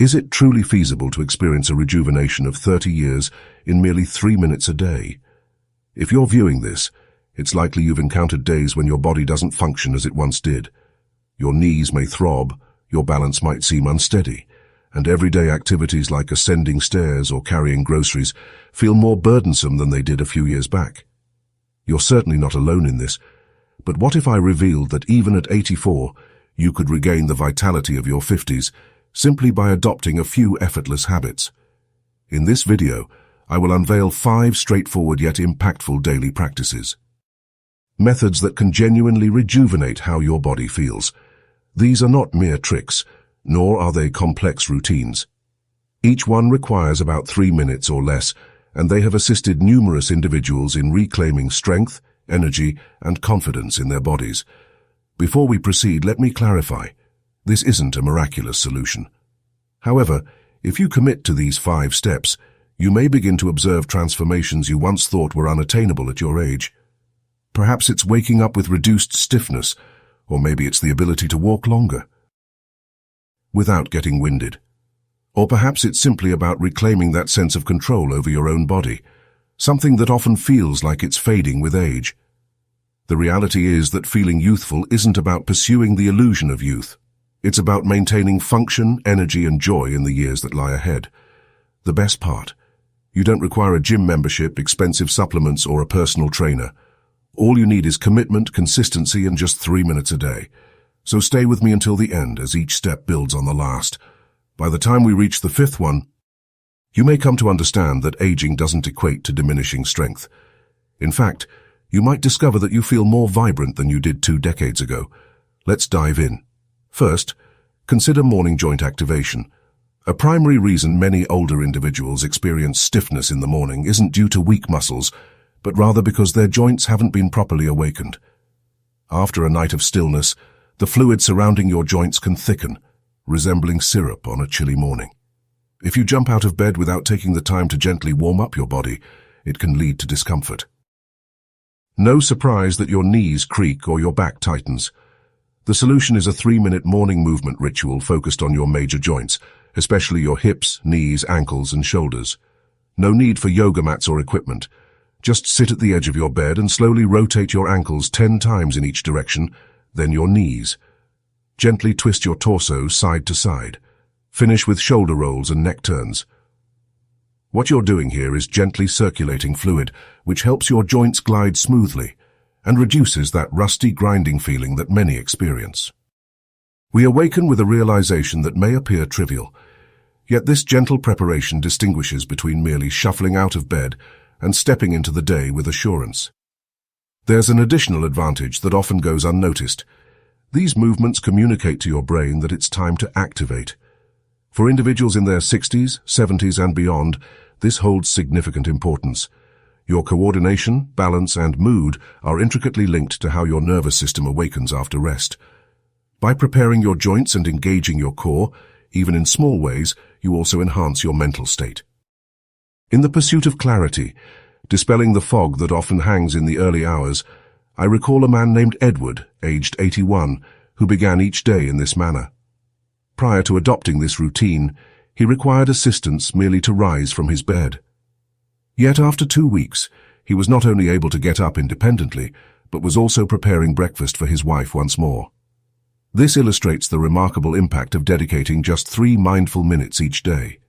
Is it truly feasible to experience a rejuvenation of 30 years in merely 3 minutes a day? If you're viewing this, it's likely you've encountered days when your body doesn't function as it once did. Your knees may throb, your balance might seem unsteady, and everyday activities like ascending stairs or carrying groceries feel more burdensome than they did a few years back. You're certainly not alone in this, but what if I revealed that even at 84, you could regain the vitality of your 50s simply by adopting a few effortless habits? In this video, I will unveil 5 straightforward yet impactful daily practices. Methods that can genuinely rejuvenate how your body feels. These are not mere tricks, nor are they complex routines. Each one requires about 3 minutes or less, and they have assisted numerous individuals in reclaiming strength, energy, and confidence in their bodies. Before we proceed, let me clarify. This isn't a miraculous solution. However, if you commit to these 5 steps, you may begin to observe transformations you once thought were unattainable at your age. Perhaps it's waking up with reduced stiffness, or maybe it's the ability to walk longer without getting winded. Or perhaps it's simply about reclaiming that sense of control over your own body, something that often feels like it's fading with age. The reality is that feeling youthful isn't about pursuing the illusion of youth. It's about maintaining function, energy, and joy in the years that lie ahead. The best part: you don't require a gym membership, expensive supplements, or a personal trainer. All you need is commitment, consistency, and just 3 minutes a day. So stay with me until the end as each step builds on the last. By the time we reach the 5th one, you may come to understand that aging doesn't equate to diminishing strength. In fact, you might discover that you feel more vibrant than you did 2 decades ago. Let's dive in. First, consider morning joint activation. A primary reason many older individuals experience stiffness in the morning isn't due to weak muscles, but rather because their joints haven't been properly awakened. After a night of stillness, the fluid surrounding your joints can thicken, resembling syrup on a chilly morning. If you jump out of bed without taking the time to gently warm up your body, it can lead to discomfort. No surprise that your knees creak or your back tightens. The solution is a 3-minute morning movement ritual focused on your major joints, especially your hips, knees, ankles, and shoulders. No need for yoga mats or equipment. Just sit at the edge of your bed and slowly rotate your ankles 10 times in each direction, then your knees. Gently twist your torso side to side. Finish with shoulder rolls and neck turns. What you're doing here is gently circulating fluid, which helps your joints glide smoothly and reduces that rusty grinding feeling that many experience. We awaken with a realization that may appear trivial, yet this gentle preparation distinguishes between merely shuffling out of bed and stepping into the day with assurance. There's an additional advantage that often goes unnoticed. These movements communicate to your brain that it's time to activate. For individuals in their 60s, 70s, and beyond, this holds significant importance. Your coordination, balance, and mood are intricately linked to how your nervous system awakens after rest. By preparing your joints and engaging your core, even in small ways, you also enhance your mental state. In the pursuit of clarity, dispelling the fog that often hangs in the early hours, I recall a man named Edward, aged 81, who began each day in this manner. Prior to adopting this routine, he required assistance merely to rise from his bed. Yet after 2 weeks, he was not only able to get up independently, but was also preparing breakfast for his wife once more. This illustrates the remarkable impact of dedicating just 3 mindful minutes each day.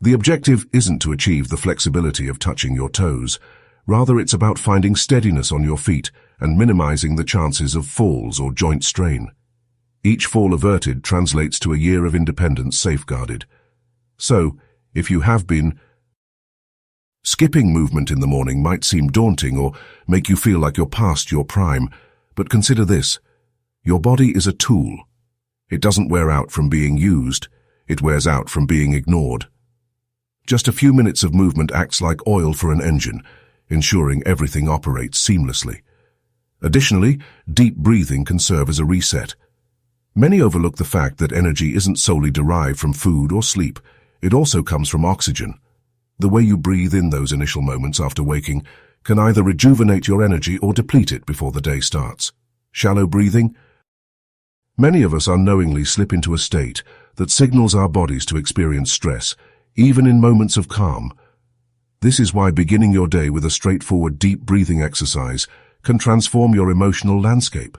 The objective isn't to achieve the flexibility of touching your toes. Rather, it's about finding steadiness on your feet and minimizing the chances of falls or joint strain. Each fall averted translates to a year of independence safeguarded. So, if you have been, skipping movement in the morning might seem daunting or make you feel like you're past your prime, but consider this. Your body is a tool. It doesn't wear out from being used. It wears out from being ignored. Just a few minutes of movement acts like oil for an engine, ensuring everything operates seamlessly. Additionally, deep breathing can serve as a reset. Many overlook the fact that energy isn't solely derived from food or sleep. It also comes from oxygen. The way you breathe in those initial moments after waking can either rejuvenate your energy or deplete it before the day starts. Shallow breathing? Many of us unknowingly slip into a state that signals our bodies to experience stress, even in moments of calm. This is why beginning your day with a straightforward deep breathing exercise can transform your emotional landscape.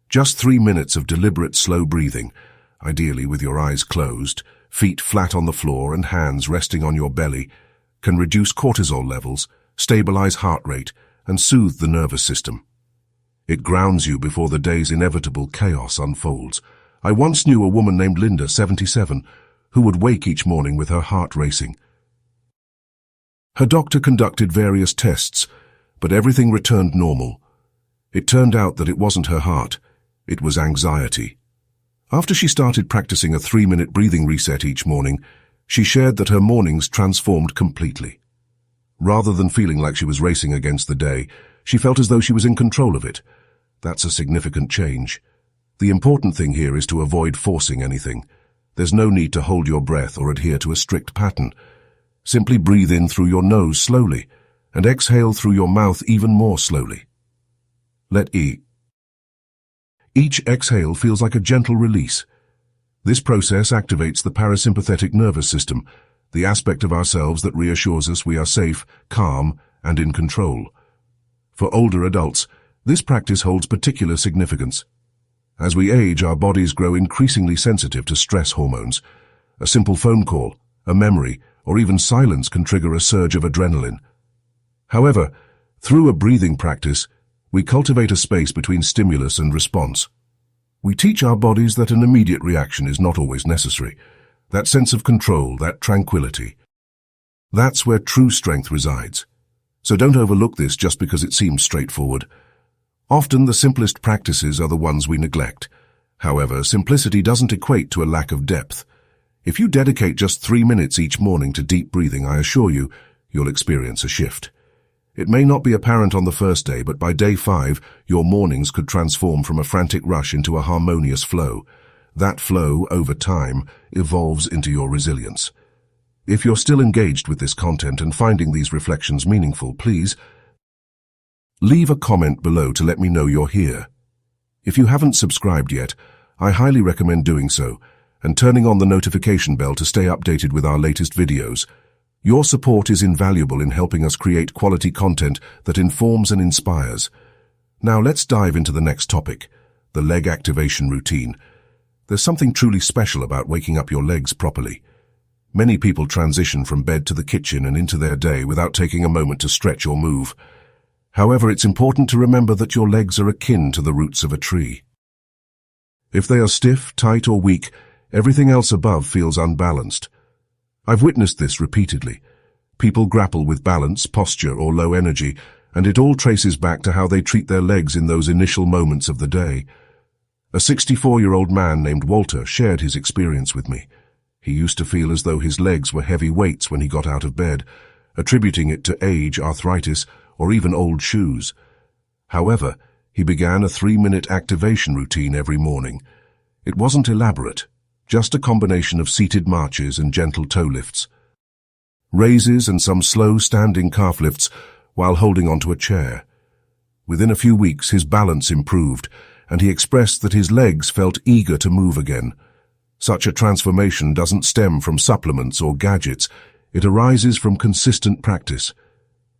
Just 3 minutes of deliberate slow breathing, ideally with your eyes closed, feet flat on the floor and hands resting on your belly, can reduce cortisol levels, stabilize heart rate, and soothe the nervous system. It grounds you before the day's inevitable chaos unfolds. I once knew a woman named Linda, 77, who would wake each morning with her heart racing. Her doctor conducted various tests, but everything returned normal. It turned out that it wasn't her heart, it was anxiety. After she started practicing a 3-minute breathing reset each morning, she shared that her mornings transformed completely. Rather than feeling like she was racing against the day, she felt as though she was in control of it. That's a significant change. The important thing here is to avoid forcing anything. There's no need to hold your breath or adhere to a strict pattern. Simply breathe in through your nose slowly, and exhale through your mouth even more slowly. Let each exhale feels like a gentle release. This process activates the parasympathetic nervous system, the aspect of ourselves that reassures us we are safe, calm, and in control. For older adults, this practice holds particular significance. As we age, our bodies grow increasingly sensitive to stress hormones. A simple phone call, a memory, or even silence can trigger a surge of adrenaline. However, through a breathing practice, we cultivate a space between stimulus and response. We teach our bodies that an immediate reaction is not always necessary. That sense of control, that tranquility. That's where true strength resides. So don't overlook this just because it seems straightforward. Often the simplest practices are the ones we neglect. However, simplicity doesn't equate to a lack of depth. If you dedicate just 3 minutes each morning to deep breathing, I assure you, you'll experience a shift. It may not be apparent on the first day, but by day 5, your mornings could transform from a frantic rush into a harmonious flow. That flow, over time, evolves into your resilience. If you're still engaged with this content and finding these reflections meaningful, please leave a comment below to let me know you're here. If you haven't subscribed yet, I highly recommend doing so and turning on the notification bell to stay updated with our latest videos. Your support is invaluable in helping us create quality content that informs and inspires. Now let's dive into the next topic, the leg activation routine. There's something truly special about waking up your legs properly. Many people transition from bed to the kitchen and into their day without taking a moment to stretch or move. However, it's important to remember that your legs are akin to the roots of a tree. If they are stiff, tight, or weak, everything else above feels unbalanced. I've witnessed this repeatedly. People grapple with balance, posture, or low energy, and it all traces back to how they treat their legs in those initial moments of the day. A 64-year-old man named Walter shared his experience with me. He used to feel as though his legs were heavy weights when he got out of bed, attributing it to age, arthritis, or even old shoes. However, he began a 3-minute activation routine every morning. It wasn't elaborate, just a combination of seated marches and gentle toe lifts, raises and some slow standing calf lifts while holding onto a chair. Within a few weeks, his balance improved, and he expressed that his legs felt eager to move again. Such a transformation doesn't stem from supplements or gadgets. It arises from consistent practice.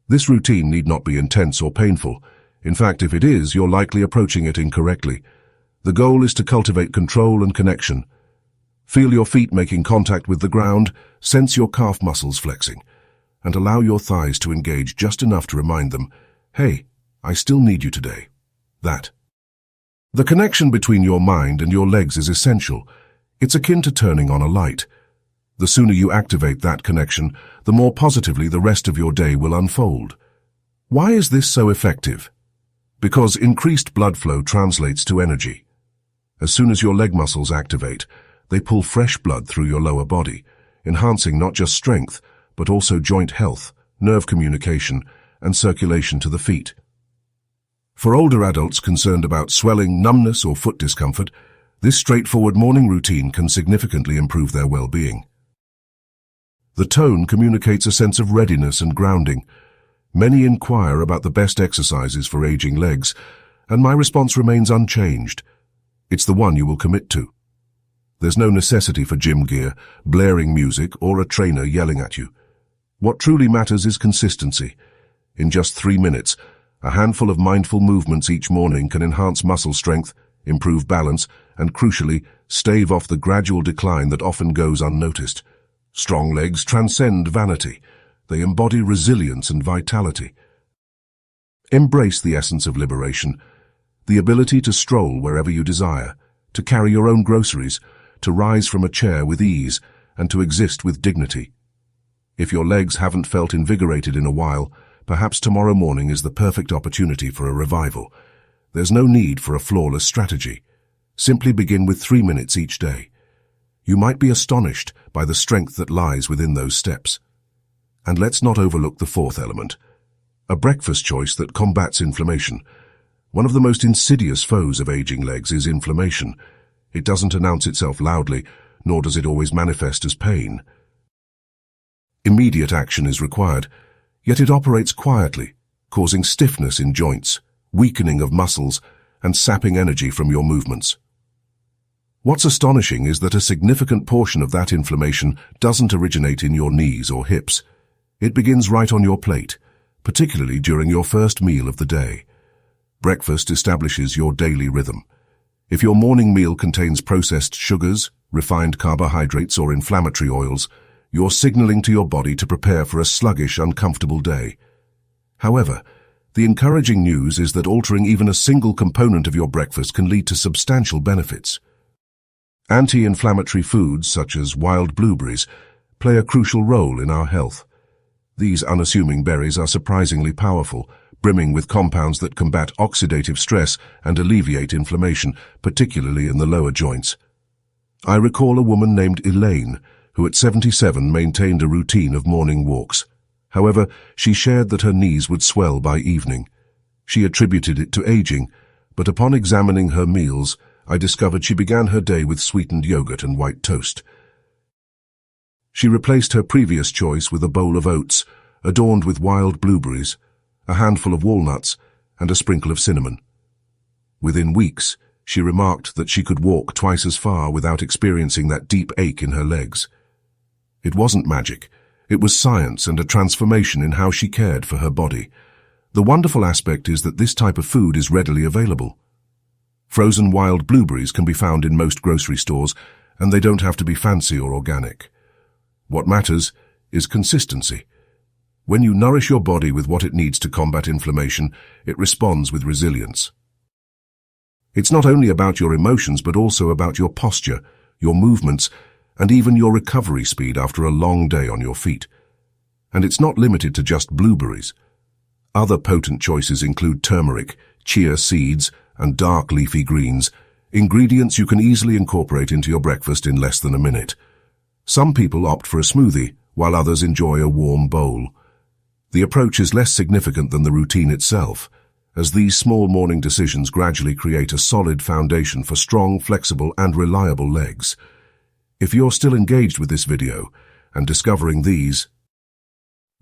This routine need not be intense or painful. In fact, if it is, you're likely approaching it incorrectly. The goal is to cultivate control and connection. Feel your feet making contact with the ground, sense your calf muscles flexing, and allow your thighs to engage just enough to remind them, hey, I still need you today. The connection between your mind and your legs is essential. It's akin to turning on a light. The sooner you activate that connection, the more positively the rest of your day will unfold. Why is this so effective? Because increased blood flow translates to energy. As soon as your leg muscles activate, they pull fresh blood through your lower body, enhancing not just strength, but also joint health, nerve communication, and circulation to the feet. For older adults concerned about swelling, numbness, or foot discomfort, this straightforward morning routine can significantly improve their well-being. The tone communicates a sense of readiness and grounding. Many inquire about the best exercises for aging legs, and my response remains unchanged. It's the one you will commit to. There's no necessity for gym gear, blaring music, or a trainer yelling at you. What truly matters is consistency. In just 3 minutes, a handful of mindful movements each morning can enhance muscle strength, improve balance, and crucially, stave off the gradual decline that often goes unnoticed. Strong legs transcend vanity. They embody resilience and vitality. Embrace the essence of liberation, the ability to stroll wherever you desire, to carry your own groceries, to rise from a chair with ease, and to exist with dignity. If your legs haven't felt invigorated in a while, perhaps tomorrow morning is the perfect opportunity for a revival. There's no need for a flawless strategy. Simply begin with 3 minutes each day. You might be astonished by the strength that lies within those steps. And let's not overlook the fourth element, a breakfast choice that combats inflammation. One of the most insidious foes of aging legs is inflammation. It doesn't announce itself loudly, nor does it always manifest as pain. Immediate action is required, yet it operates quietly, causing stiffness in joints, weakening of muscles, and sapping energy from your movements. What's astonishing is that a significant portion of that inflammation doesn't originate in your knees or hips. It begins right on your plate, particularly during your first meal of the day. Breakfast establishes your daily rhythm. If your morning meal contains processed sugars, refined carbohydrates, or inflammatory oils, you're signaling to your body to prepare for a sluggish, uncomfortable day. However, the encouraging news is that altering even a single component of your breakfast can lead to substantial benefits. Anti-inflammatory foods, such as wild blueberries, play a crucial role in our health. These unassuming berries are surprisingly powerful, brimming with compounds that combat oxidative stress and alleviate inflammation, particularly in the lower joints. I recall a woman named Elaine, who at 77 maintained a routine of morning walks. However, she shared that her knees would swell by evening. She attributed it to aging, but upon examining her meals, I discovered she began her day with sweetened yogurt and white toast. She replaced her previous choice with a bowl of oats, adorned with wild blueberries, a handful of walnuts, and a sprinkle of cinnamon. Within weeks, she remarked that she could walk twice as far without experiencing that deep ache in her legs. It wasn't magic. It was science and a transformation in how she cared for her body. The wonderful aspect is that this type of food is readily available. Frozen wild blueberries can be found in most grocery stores, and they don't have to be fancy or organic. What matters is consistency. When you nourish your body with what it needs to combat inflammation, it responds with resilience. It's not only about your emotions, but also about your posture, your movements, and even your recovery speed after a long day on your feet. And it's not limited to just blueberries. Other potent choices include turmeric, chia seeds, and dark leafy greens, ingredients you can easily incorporate into your breakfast in less than a minute. Some people opt for a smoothie, while others enjoy a warm bowl. The approach is less significant than the routine itself, as these small morning decisions gradually create a solid foundation for strong, flexible, and reliable legs. If you're still engaged with this video and discovering these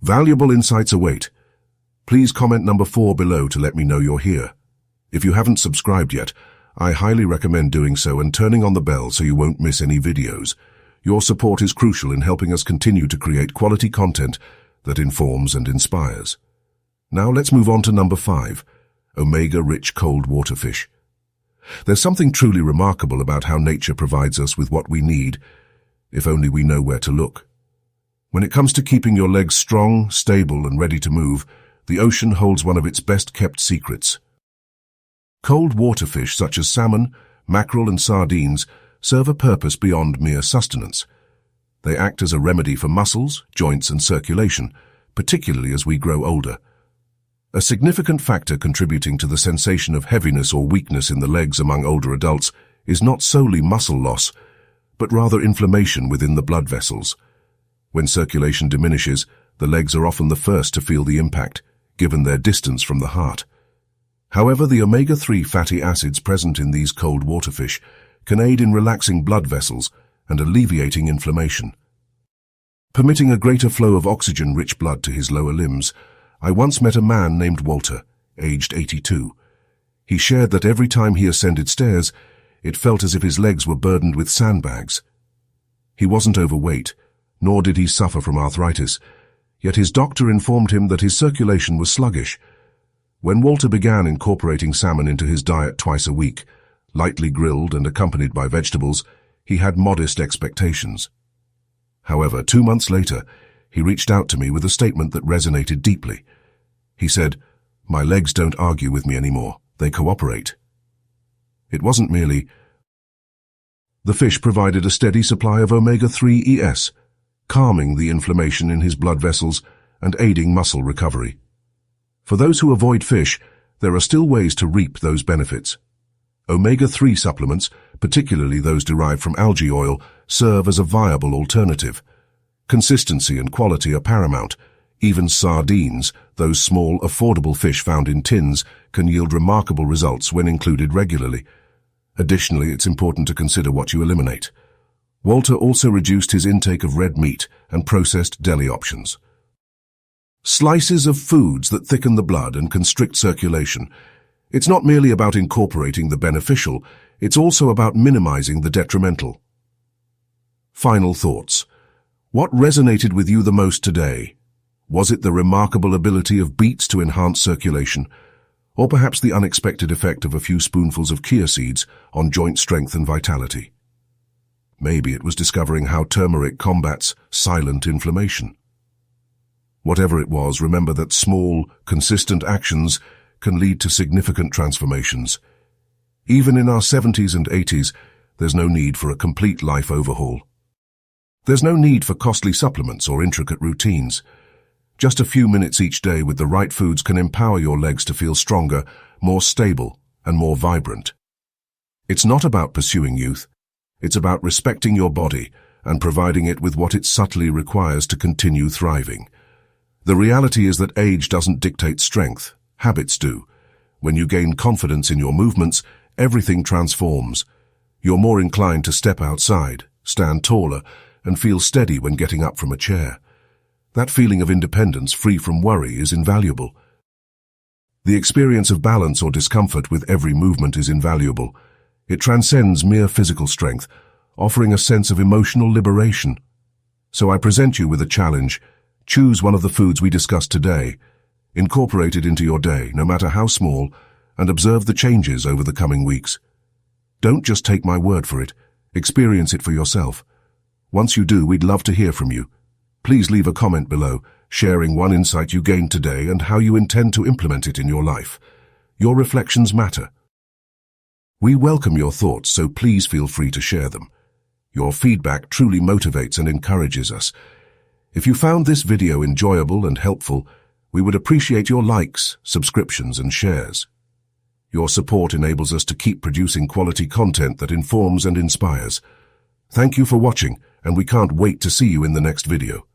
valuable insights await, please comment number 4 below to let me know you're here. If you haven't subscribed yet, I highly recommend doing so and turning on the bell so you won't miss any videos. Your support is crucial in helping us continue to create quality content that informs and inspires. Now let's move on to number 5, omega-rich cold water fish. There's something truly remarkable about how nature provides us with what we need, if only we know where to look. When it comes to keeping your legs strong, stable, and ready to move, the ocean holds one of its best-kept secrets. Cold water fish such as salmon, mackerel, and sardines serve a purpose beyond mere sustenance. They act as a remedy for muscles, joints, and circulation, particularly as we grow older. A significant factor contributing to the sensation of heaviness or weakness in the legs among older adults is not solely muscle loss, but rather inflammation within the blood vessels. When circulation diminishes, the legs are often the first to feel the impact, given their distance from the heart. However, the omega-3 fatty acids present in these cold water fish can aid in relaxing blood vessels and alleviating inflammation. Permitting a greater flow of oxygen-rich blood to his lower limbs, I once met a man named Walter, aged 82. He shared that every time he ascended stairs, It felt as if his legs were burdened with sandbags. He wasn't overweight, nor did he suffer from arthritis, yet his doctor informed him that his circulation was sluggish. When Walter began incorporating salmon into his diet twice a week, lightly grilled and accompanied by vegetables, he had modest expectations. However, 2 months later, he reached out to me with a statement that resonated deeply. He said, "My legs don't argue with me anymore, they cooperate." It wasn't merely. The fish provided a steady supply of omega-3 ES, calming the inflammation in his blood vessels and aiding muscle recovery. For those who avoid fish, there are still ways to reap those benefits. Omega-3 supplements, particularly those derived from algae oil, serve as a viable alternative. Consistency and quality are paramount. Even sardines, those small, affordable fish found in tins, can yield remarkable results when included regularly. Additionally, it's important to consider what you eliminate. Walter also reduced his intake of red meat and processed deli options. Slices of foods that thicken the blood and constrict circulation. It's not merely about incorporating the beneficial, it's also about minimizing the detrimental. Final thoughts. What resonated with you the most today? Was it the remarkable ability of beets to enhance circulation, or perhaps the unexpected effect of a few spoonfuls of chia seeds on joint strength and vitality? Maybe it was discovering how turmeric combats silent inflammation. Whatever it was, remember that small, consistent actions can lead to significant transformations. Even in our 70s and 80s, there's no need for a complete life overhaul. There's no need for costly supplements or intricate routines. Just a few minutes each day with the right foods can empower your legs to feel stronger, more stable, and more vibrant. It's not about pursuing youth. It's about respecting your body and providing it with what it subtly requires to continue thriving. The reality is that age doesn't dictate strength, habits do. When you gain confidence in your movements, everything transforms. You're more inclined to step outside, stand taller, and feel steady when getting up from a chair. That feeling of independence, free from worry, is invaluable. The experience of balance or discomfort with every movement is invaluable. It transcends mere physical strength, offering a sense of emotional liberation. So I present you with a challenge. Choose one of the foods we discussed today, incorporate it into your day, no matter how small, and observe the changes over the coming weeks. Don't just take my word for it, experience it for yourself. Once you do, we'd love to hear from you. Please leave a comment below, sharing one insight you gained today and how you intend to implement it in your life. Your reflections matter. We welcome your thoughts, so please feel free to share them. Your feedback truly motivates and encourages us. If you found this video enjoyable and helpful, we would appreciate your likes, subscriptions, and shares. Your support enables us to keep producing quality content that informs and inspires. Thank you for watching, and we can't wait to see you in the next video.